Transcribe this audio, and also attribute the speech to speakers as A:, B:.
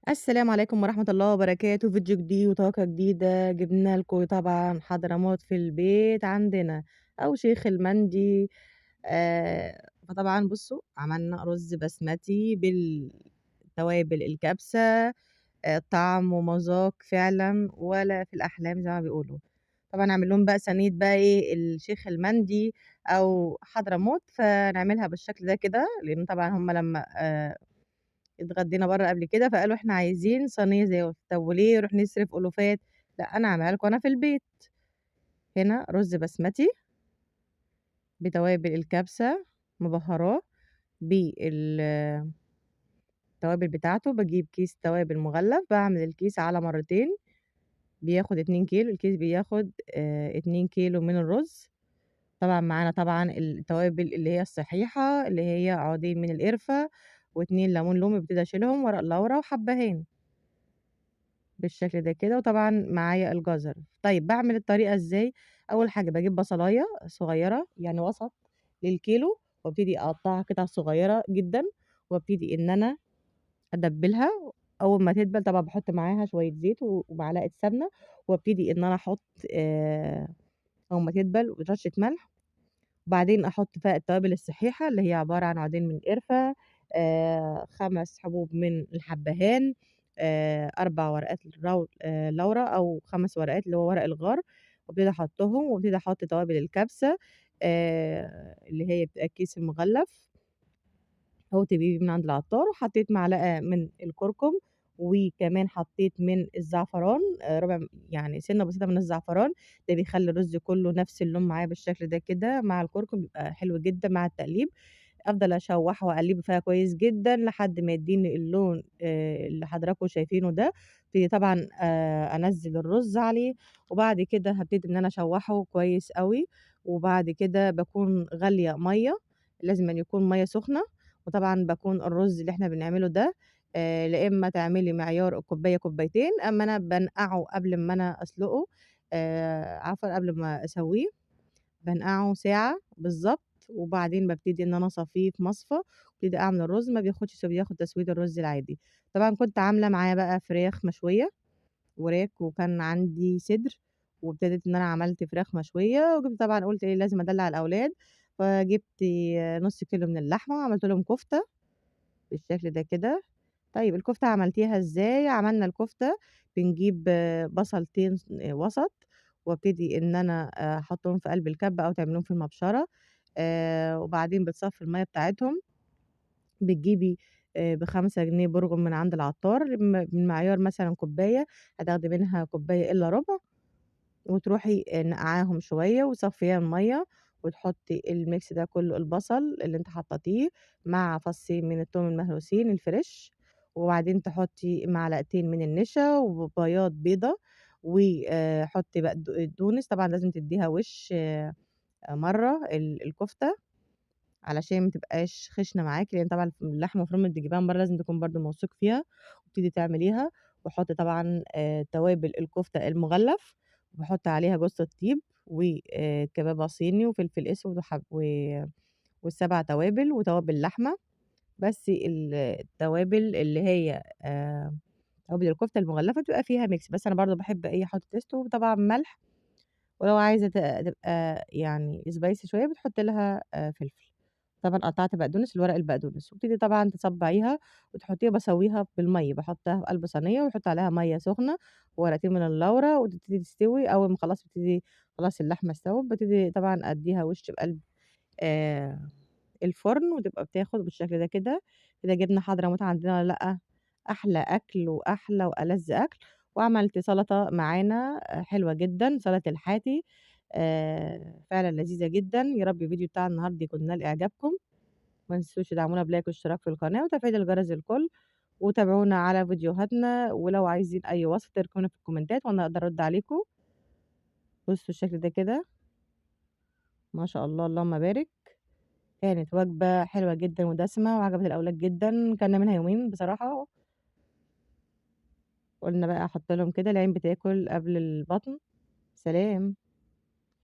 A: السلام عليكم ورحمة الله وبركاته، فيديو جديد وطاقة جديدة، جبنا لكم طبعًا حضرموت في البيت عندنا أو شيخ المندي. فطبعًا بُصّوا، عملنا رز بسمتي بالتوابل الكبسة، طعم ومذاق فعلًا ولا في الأحلام زي ما بيقولوا. طبعًا أعمل لهم بقى صينية بقى إيه، الشيخ المندي أو حضرموت، فنعملها بالشكل ده كده، لإن طبعًا هُم لمّا اتغدينا برّه قبل كده، فقالوا إحنا عايزين صينية زيّهم، طب وليه نروح نصرف ألوفات؟ لأ أنا هاعملها لكم أنا في البيت. هنا رز بسمتي بتوابل الكبسة مبهّراه التوابل بتاعته، باجيب كيس توابل مغلّف، باعمل الكيس على مرتين، بياخد 2 كيلو، الكيس بياخد 2 كيلو من الرز. طبعًا معانا طبعًا التوابل اللي هي الصحيحة، اللي هي عودين من القرفة و2 ليمون لومي بابتدي أشيلهم، ورق لورا وحبّهان. بالشكل ده كده، وطبعًا معايا الجزر. طيب باعمل الطريقة إزاي؟ أول حاجة باجيب بصلاية صغيرة يعني وسط للكيلو، وابتدي أقطّعها قطع صغيرة جدًا، وابتدي إن أنا أتبّلها. أول ما تدبل طبعًا باحط معاها شوية زيت ومعلقة سمنة، وابتدي إن أنا أحط أول ما تدبل ورشة ملح، وبعدين أحط فيها التوابل الصحيحة اللي هي عبارة عن عودين من القرفة، 5 حبوب من الحبّهان، 4 ورقات لورا أو 5 ورقات اللي هو ورق الغار، وابتدي أحطهم وابتدي أحط توابل الكبسة اللي هي بتبقى الكيس المغلف أو تجيبيه من عند العطار، وحطيت معلقة من الكركم، وكمان حطيت من الزعفران ربع يعني سِنّة بسيطة من الزعفران، ده بيخلّي الرز كلّه نفس اللون معايا بالشكل ده كده مع الكركم بيبقى حلو جدًا مع التقليب. أفضل أشوّحه وأقلّبه فيها كويس جدًا لحد ما يدّيني اللون اللي حضراتكم شايفينه ده. ابتدي طبعًا أنزّل الرز عليه، وبعد كده هابتدي إن أنا أشوّحه كويس أوي، وبعد كده باكون غالية مَيّة، لازمًا يكون مَيّة سخنة، وطبعًا باكون الرز اللي إحنا بنعمله ده لا إمّا تعملي معيار الكوباية كوبايتين، أمّا أنا بانقعه قبل أمّا أنا أسلقه عفوًا قبل ما أسوّيه، بانقعه ساعة بالضبط، وبعدين بابتدي إن أنا أصفّيه في مصفى، وابتدي أعمل الرز ما بياخدش بياخد تسوية الرز العادي. طبعًا كنت عاملة معاه بقى فراخ مشوية، وراك وكان عندي صدر، وابتديت إن أنا عملت فراخ مشوية، وجبت طبعًا قُلت إيه لازم أدلّع الأولاد، فجبت نُص كيلو من اللحمة وعملت لهم كفتة بالشكل ده كده. طيب الكفتة عملتيها إزاي؟ عملنا الكفتة بنجيب بصلتين وسط، وابتدي إن أنا أحطهم في قلب الكبة أو تعمليهم في المبشرة، وبعدين بتصفّي المَيّة بتاعتهم، بتجيبي ب5 جنيه بُرغل من عند العطار من معيار مثلًا كوباية، هتاخدي منها كوباية إلا ربع، وتروحي ناقعاهم شوية وصفّية المَيّة، وتحطّي الميكس ده كلّه البصل اللي أنتِ حطّيتيه مع فصّين من التوم المهروسين الفريش، وبعدين تحطّي معلقتين من النشا وبياض بيضة، حطّي بقدونس، طبعًا لازم تدّيها وِش مرّة الكفتة علشان ما تبقاش خشنة معاكِ، لإن طبعًا اللحمة المفرومة اللي بتجيبيها من برّه لازم تكون برضه موثوق فيها، وابتدي تعمليها، وحُطّي طبعًا توابل الكفتة المُغلّف، وباحُط عليها جوزة الطيب كبابة صيني وفلفل أسود و7 توابل وتوابل لحمة، بس التوابل اللي هي توابل الكفتة المُغلّفة بتبقى فيها mix، بس أنا برضه باحب إيه أحُط تيستو وطبعًا ملح، ولو عايزة تبقى يعني spicy شوية بتحُطّي لها فلفل. طبعًا قطّعت بقدونس الورق البقدونس، وابتدي طبعًا تصبّعيها وتحطّيها باسوّيها بالمَيّة، باحطّها في قلب صينية وأحط عليها مَيّة سخنة وورقتين من اللورا وتبتدي تستوي، أول ما خلاص خلاص اللحمة استوت، بابتدي طبعًا أدّيها وِش في قلب آآ الفرن وتبقى بتاخد بالشكل ده كده. كده جبنا حضرموت عندنا والّا لأ؟ أحلى أكل وأحلى وألذ أكل. وعملت سلطة معانا حلوة جدًا، سلطة الحاتي فعلًا لذيذة جدًا. يا رب الفيديو بتاع النهارده يكون نال إعجابكم. ما تنسوش تدعمونا بلايك واشتراك في القناة وتفعيل الجرس للكل، وتابعونا على فيديوهاتنا، ولو عايزين أي وصف تركونا في الكومنتات وأنا أقدر أرد عليكم. بصوا الشكل ده كده ما شاء الله اللهم بارك. كانت وجبة حلوة جدًا ودسمة وعجبت الأولاد جدًا، كلنا منها يومين بصراحة، قُلنا بقى أحط لهم كده العين بتاكل قبل البطن. سلام.